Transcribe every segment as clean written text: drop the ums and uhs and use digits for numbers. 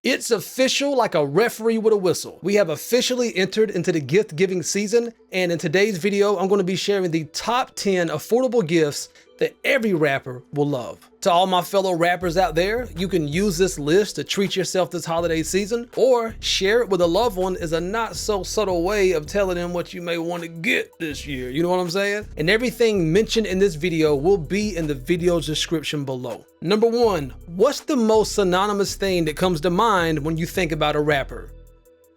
It's official like a referee with a whistle. We have officially entered into the gift giving season, and in today's video, I'm going to be sharing the top 10 affordable gifts that every rapper will love. To all my fellow rappers out there, you can use this list to treat yourself this holiday season, or share it with a loved one as a not so subtle way of telling them what you may want to get this year. You know what I'm saying? And everything mentioned in this video will be in the video's description below. Number 1, what's the most synonymous thing that comes to mind when you think about a rapper?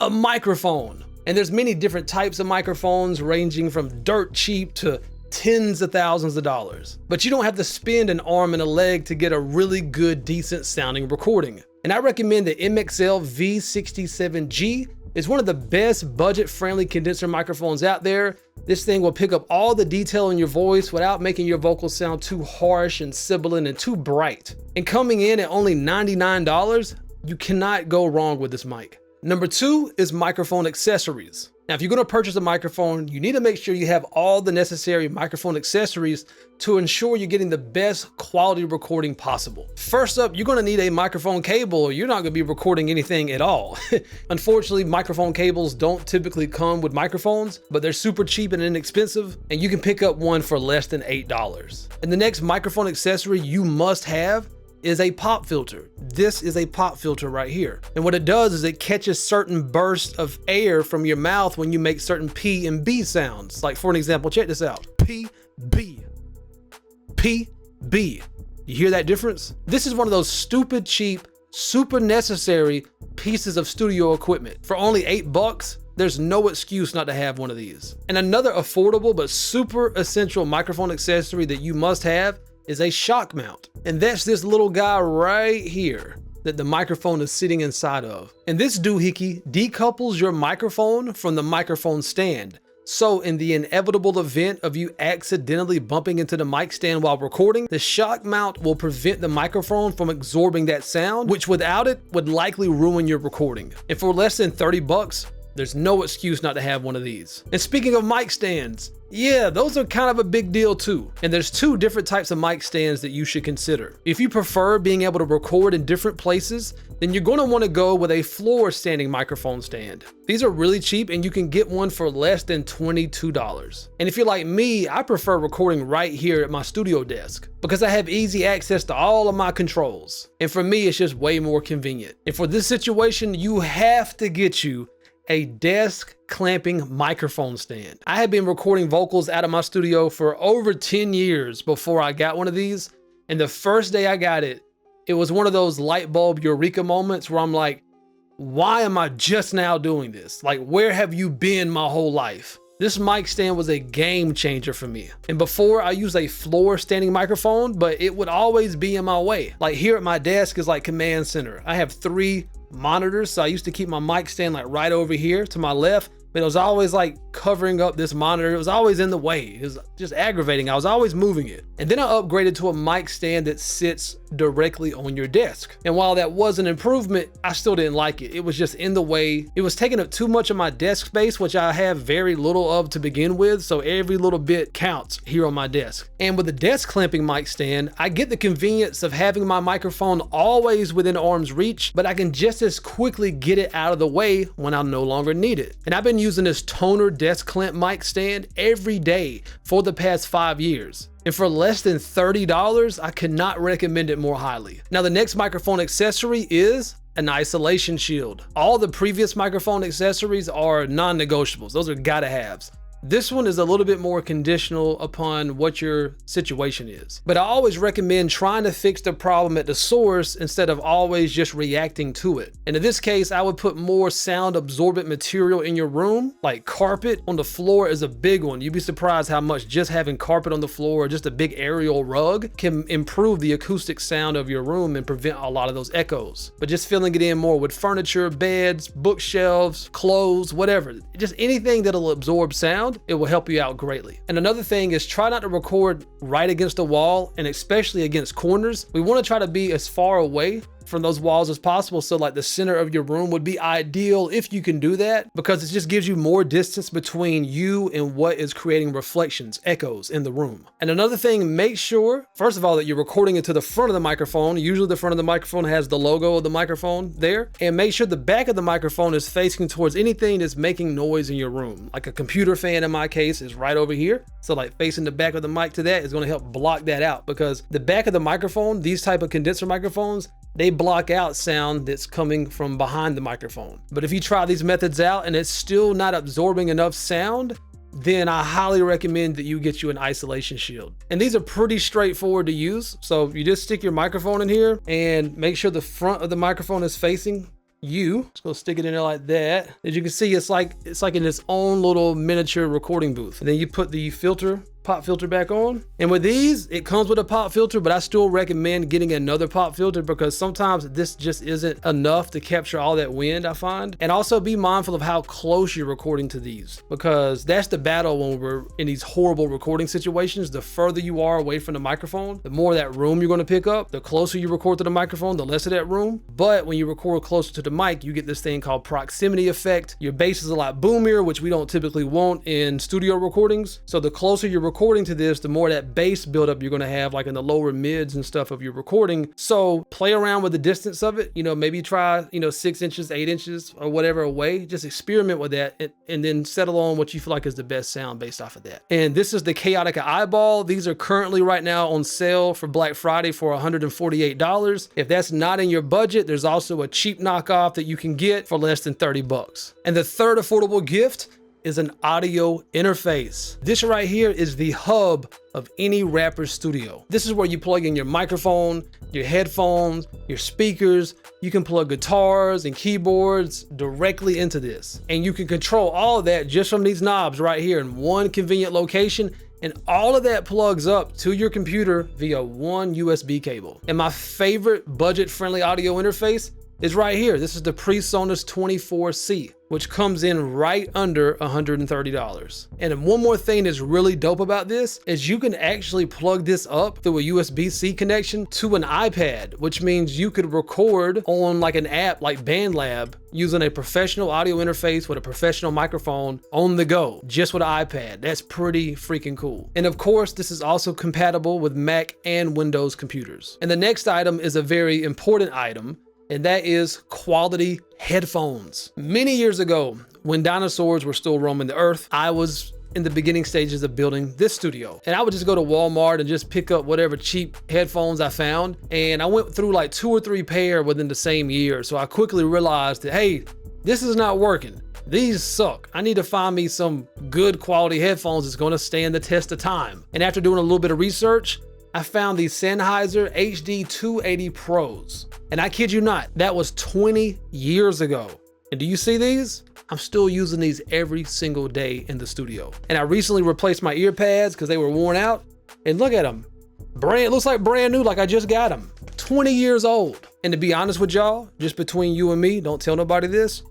A microphone. And there's many different types of microphones, ranging from dirt cheap to tens of thousands of dollars. But you don't have to spend an arm and a leg to get a really good, decent sounding recording. And I recommend the MXL V67G. It's one of the best budget-friendly condenser microphones out there. This thing will pick up all the detail in your voice without making your vocals sound too harsh and sibilant and too bright. And coming in at only $99, you cannot go wrong with this mic. Number 2 is microphone accessories. Now, if you're gonna purchase a microphone, you need to make sure you have all the necessary microphone accessories to ensure you're getting the best quality recording possible. First up, you're gonna need a microphone cable, or you're not gonna be recording anything at all. Unfortunately, microphone cables don't typically come with microphones, but they're super cheap and inexpensive, and you can pick up one for less than $8. And the next microphone accessory you must have is a pop filter. This is a pop filter right here. And what it does is it catches certain bursts of air from your mouth when you make certain P and B sounds. Like for an example, check this out. P, B, P, B. You hear that difference? This is one of those stupid cheap, super necessary pieces of studio equipment. For only $8, there's no excuse not to have one of these. And another affordable but super essential microphone accessory that you must have is a shock mount. And that's this little guy right here that the microphone is sitting inside of. And this doohickey decouples your microphone from the microphone stand. So in the inevitable event of you accidentally bumping into the mic stand while recording, the shock mount will prevent the microphone from absorbing that sound, which without it would likely ruin your recording. And for less than $30, there's no excuse not to have one of these. And speaking of mic stands, yeah, those are kind of a big deal too. And there's 2 different types of mic stands that you should consider. If you prefer being able to record in different places, then you're gonna wanna go with a floor standing microphone stand. These are really cheap and you can get one for less than $22. And if you're like me, I prefer recording right here at my studio desk because I have easy access to all of my controls. And for me, it's just way more convenient. And for this situation, you have to get you a desk clamping microphone stand. I had been recording vocals out of my studio for over 10 years before I got one of these. And the first day I got it, it was one of those light bulb eureka moments where I'm like, why am I just now doing this? Like, where have you been my whole life? This mic stand was a game changer for me. And before, I used a floor standing microphone, but it would always be in my way. Like here at my desk is like command center. I have 3 monitors, so I used to keep my mic stand like right over here to my left, but it was always like covering up this monitor. It was always in the way. It was just aggravating. I was always moving it. And then I upgraded to a mic stand that sits directly on your desk. And while that was an improvement, I still didn't like it. It was just in the way. It was taking up too much of my desk space, which I have very little of to begin with. So every little bit counts here on my desk. And with the desk clamping mic stand, I get the convenience of having my microphone always within arm's reach, but I can just as quickly get it out of the way when I no longer need it. And I've been using this toner desk clamp mic stand every day for the past 5 years. And for less than $30, I could not recommend it more highly. Now, the next microphone accessory is an isolation shield. All the previous microphone accessories are non-negotiables. Those are gotta haves. This one is a little bit more conditional upon what your situation is. But I always recommend trying to fix the problem at the source instead of always just reacting to it. And in this case, I would put more sound absorbent material in your room, like carpet on the floor is a big one. You'd be surprised how much just having carpet on the floor or just a big aerial rug can improve the acoustic sound of your room and prevent a lot of those echoes. But just filling it in more with furniture, beds, bookshelves, clothes, whatever, just anything that'll absorb sound, it will help you out greatly. And another thing is try not to record right against the wall, and especially against corners. We want to try to be as far away from those walls as possible. So like the center of your room would be ideal if you can do that, because it just gives you more distance between you and what is creating reflections, echoes in the room. And another thing, make sure, first of all, that you're recording it to the front of the microphone. Usually the front of the microphone has the logo of the microphone there. And make sure the back of the microphone is facing towards anything that's making noise in your room. Like a computer fan in my case is right over here. So like facing the back of the mic to that is going to help block that out, because the back of the microphone, these type of condenser microphones, they block out sound that's coming from behind the microphone. But if you try these methods out and it's still not absorbing enough sound, then I highly recommend that you get you an isolation shield. And these are pretty straightforward to use. So you just stick your microphone in here and make sure the front of the microphone is facing you. Just go stick it in there like that. As you can see, it's like in its own little miniature recording booth. And then you put the pop filter back on. And with these, it comes with a pop filter, but I still recommend getting another pop filter, because sometimes this just isn't enough to capture all that wind, I find. And also be mindful of how close you're recording to these, because that's the battle when we're in these horrible recording situations. The further you are away from the microphone, the more of that room you're going to pick up. The closer you record to the microphone, the less of that room. But when you record closer to the mic, you get this thing called proximity effect. Your bass is a lot boomier, which we don't typically want in studio recordings. So the closer you're recording to this, the more that bass buildup you're going to have, like in the lower mids and stuff of your recording. So play around with the distance of it. Maybe try 6 inches, 8 inches, or whatever away. Just experiment with that, and then settle on what you feel like is the best sound based off of that. And this is the Chaotica Eyeball. These are currently right now on sale for Black Friday for $148. If that's not in your budget, there's also a cheap knockoff that you can get for less than 30 bucks. And the third affordable gift is an audio interface. This right here is the hub of any rapper's studio. This is where you plug in your microphone, your headphones, your speakers. You can plug guitars and keyboards directly into this. And you can control all of that just from these knobs right here in one convenient location. And all of that plugs up to your computer via one USB cable. And my favorite budget-friendly audio interface is right here. This is the PreSonus 24C, which comes in right under $130. And one more thing that's really dope about this is you can actually plug this up through a USB-C connection to an iPad, which means you could record on like an app like BandLab using a professional audio interface with a professional microphone on the go, just with an iPad. That's pretty freaking cool. And of course, this is also compatible with Mac and Windows computers. And the next item is a very important item, and that is quality headphones. Many years ago, when dinosaurs were still roaming the earth, I was in the beginning stages of building this studio. And I would just go to Walmart and just pick up whatever cheap headphones I found. And I went through like 2 or 3 pair within the same year. So I quickly realized that, hey, this is not working. These suck. I need to find me some good quality headphones that's gonna stand the test of time. And after doing a little bit of research, I found these Sennheiser HD 280 Pros. And I kid you not, that was 20 years ago. And do you see these? I'm still using these every single day in the studio. And I recently replaced my ear pads because they were worn out. And look at them. It looks like brand new, like I just got them. 20 years old. And to be honest with y'all, just between you and me, don't tell nobody this,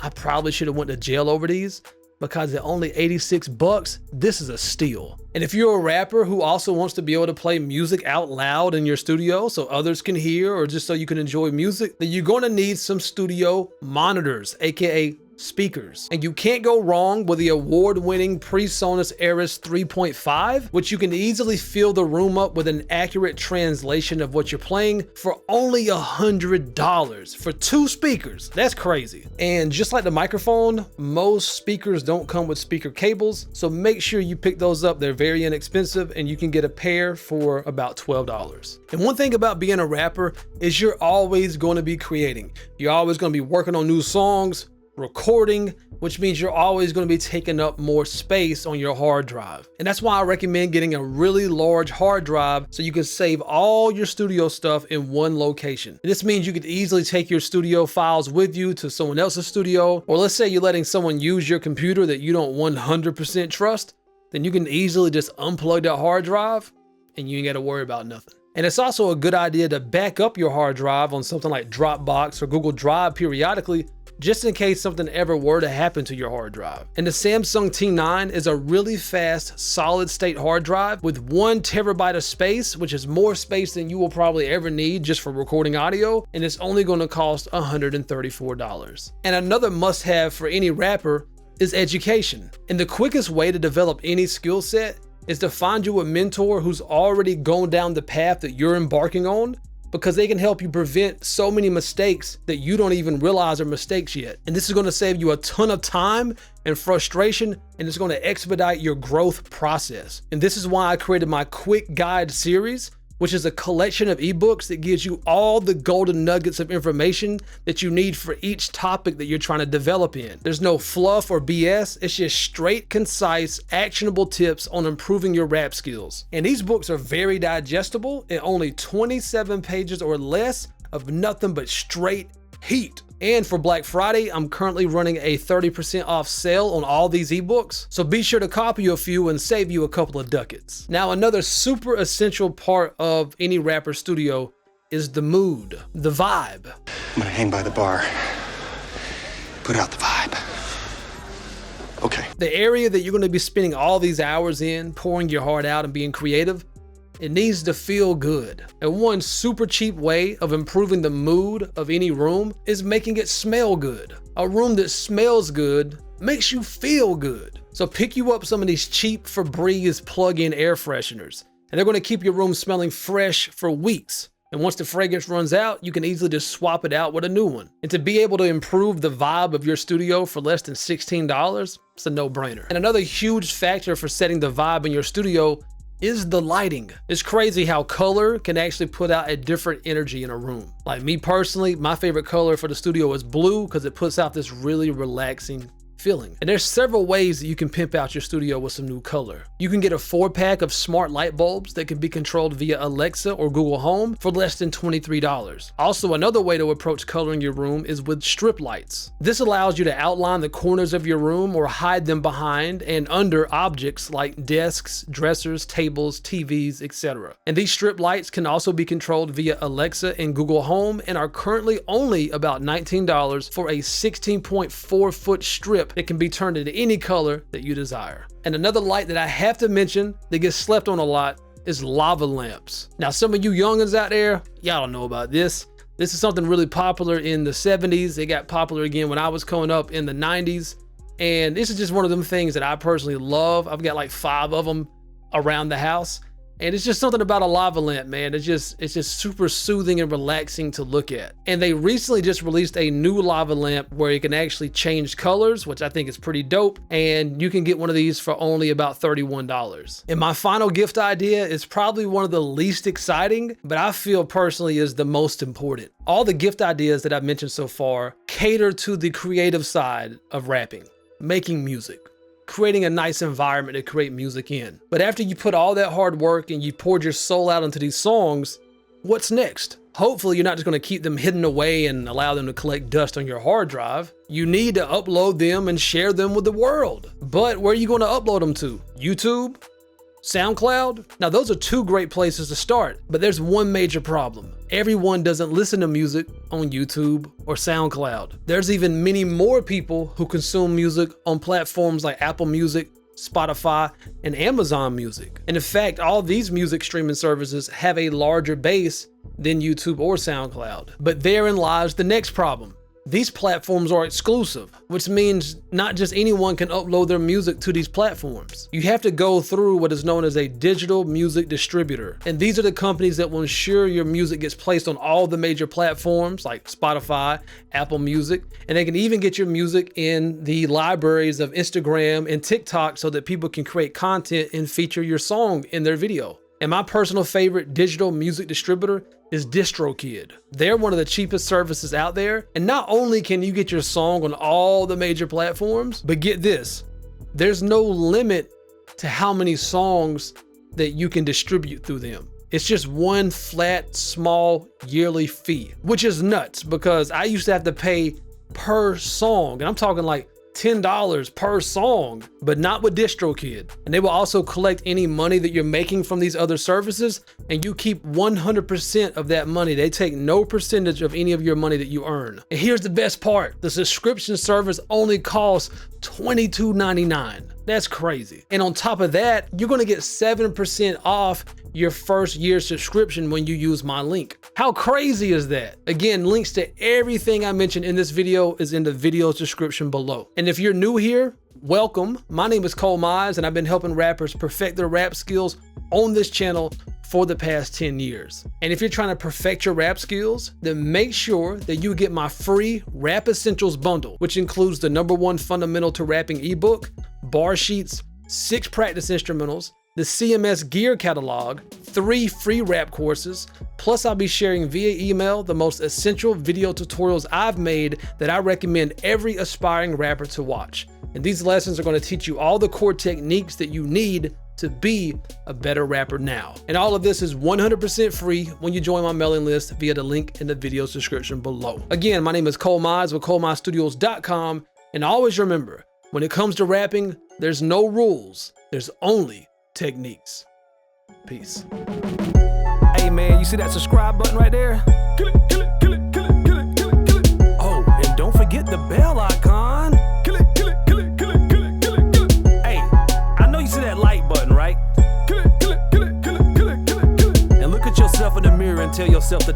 I probably should have went to jail over these, because at only 86 bucks, this is a steal. And if you're a rapper who also wants to be able to play music out loud in your studio so others can hear, or just so you can enjoy music, then you're gonna need some studio monitors, AKA speakers. And you can't go wrong with the award-winning PreSonus Eris 3.5, which you can easily fill the room up with an accurate translation of what you're playing for only $100 for 2 speakers. That's crazy. And just like the microphone, most speakers don't come with speaker cables, so make sure you pick those up. They're very inexpensive, and you can get a pair for about $12. And one thing about being a rapper is you're always going to be creating. You're always going to be working on new songs, recording, which means you're always going to be taking up more space on your hard drive. And that's why I recommend getting a really large hard drive so you can save all your studio stuff in one location. And this means you could easily take your studio files with you to someone else's studio, or let's say you're letting someone use your computer that you don't 100% trust, then you can easily just unplug that hard drive and you ain't got to worry about nothing. And it's also a good idea to back up your hard drive on something like Dropbox or Google Drive periodically, just in case something ever were to happen to your hard drive. And the Samsung T9 is a really fast, solid state hard drive with 1 terabyte of space, which is more space than you will probably ever need just for recording audio, and it's only going to cost $134. And another must-have for any rapper is education. And the quickest way to develop any skill set is to find you a mentor who's already gone down the path that you're embarking on, because they can help you prevent so many mistakes that you don't even realize are mistakes yet. And this is going to save you a ton of time and frustration, and it's going to expedite your growth process. And this is why I created my Quick Guide series, which is a collection of ebooks that gives you all the golden nuggets of information that you need for each topic that you're trying to develop in. There's no fluff or BS, it's just straight, concise, actionable tips on improving your rap skills. And these books are very digestible in only 27 pages or less of nothing but straight heat. And for Black Friday, I'm currently running a 30% off sale on all these ebooks, so be sure to copy a few and save you a couple of ducats. Now, another super essential part of any rapper studio is the mood, the vibe. I'm gonna hang by the bar, put out the vibe. Okay. The area that you're gonna be spending all these hours in, pouring your heart out and being creative, it needs to feel good. And one super cheap way of improving the mood of any room is making it smell good. A room that smells good makes you feel good. So pick you up some of these cheap Febreze plug-in air fresheners, and they're gonna keep your room smelling fresh for weeks. And once the fragrance runs out, you can easily just swap it out with a new one. And to be able to improve the vibe of your studio for less than $16, it's a no-brainer. And another huge factor for setting the vibe in your studio is the lighting. It's crazy how color can actually put out a different energy in a room. Like me personally, my favorite color for the studio is blue because it puts out this really relaxing feeling. And there's several ways that you can pimp out your studio with some new color. You can get a 4-pack of smart light bulbs that can be controlled via Alexa or Google Home for less than $23. Also, another way to approach coloring your room is with strip lights. This allows you to outline the corners of your room or hide them behind and under objects like desks, dressers, tables, TVs, etc. And these strip lights can also be controlled via Alexa and Google Home and are currently only about $19 for a 16.4-foot strip that can be turned into any color that you desire. And another light that I have to mention that gets slept on a lot is lava lamps. Now, some of you youngins out there, y'all don't know about this. This is something really popular in the 70s. It got popular again when I was coming up in the 90s. And this is just one of them things that I personally love. I've got like 5 of them around the house. And it's just something about a lava lamp, man. It's just super soothing and relaxing to look at. And they recently just released a new lava lamp where you can actually change colors, which I think is pretty dope. And you can get one of these for only about $31. And my final gift idea is probably one of the least exciting, but I feel personally is the most important. All the gift ideas that I've mentioned so far cater to the creative side of rapping, making music, creating a nice environment to create music in. But after you put all that hard work and you poured your soul out into these songs, what's next? Hopefully you're not just gonna keep them hidden away and allow them to collect dust on your hard drive. You need to upload them and share them with the world. But where are you gonna upload them to? YouTube? SoundCloud? Now those are 2 great places to start, but there's one major problem. Everyone doesn't listen to music on YouTube or SoundCloud. There's even many more people who consume music on platforms like Apple Music, Spotify, and Amazon Music. And in fact, all these music streaming services have a larger base than YouTube or SoundCloud. But therein lies the next problem. These platforms are exclusive, which means not just anyone can upload their music to these platforms. You have to go through what is known as a digital music distributor. And these are the companies that will ensure your music gets placed on all the major platforms like Spotify, Apple Music, and they can even get your music in the libraries of Instagram and TikTok so that people can create content and feature your song in their video. And my personal favorite digital music distributor is DistroKid. They're one of the cheapest services out there. And not only can you get your song on all the major platforms, but get this, there's no limit to how many songs that you can distribute through them. It's just one flat, small yearly fee, which is nuts because I used to have to pay per song. And I'm talking like $10 per song, but not with DistroKid. And they will also collect any money that you're making from these other services, and you keep 100% of that money. They take no percentage of any of your money that you earn. And here's the best part. The subscription service only costs $22.99. That's crazy. And on top of that, you're gonna get 7% off your first year subscription when you use my link. How crazy is that? Again, links to everything I mentioned in this video is in the video description below. And if you're new here, welcome. My name is ColeMize, and I've been helping rappers perfect their rap skills on this channel for the past 10 years. And if you're trying to perfect your rap skills, then make sure that you get my free Rap Essentials bundle, which includes the #1 fundamental to rapping ebook, bar sheets, 6 practice instrumentals, the CMS gear catalog, 3 free rap courses, plus I'll be sharing via email the most essential video tutorials I've made that I recommend every aspiring rapper to watch. And these lessons are going to teach you all the core techniques that you need to be a better rapper now. And all of this is 100% free when you join my mailing list via the link in the video's description below. Again, my name is ColeMize with ColeMizeStudios.com, and always remember, when it comes to rapping, there's no rules, there's only techniques. Peace. Hey man, you see that subscribe button right there? Kill it, kill it, kill it, kill it, kill it, kill it, kill it. Oh, and don't forget the bell icon. Kill it, kill it, kill it, kill it, kill it, kill it, kill it. Hey, I know you see that like button, right? Kill it, kill it, kill it, kill it, kill it, kill it, kill it. And look at yourself in the mirror and tell yourself the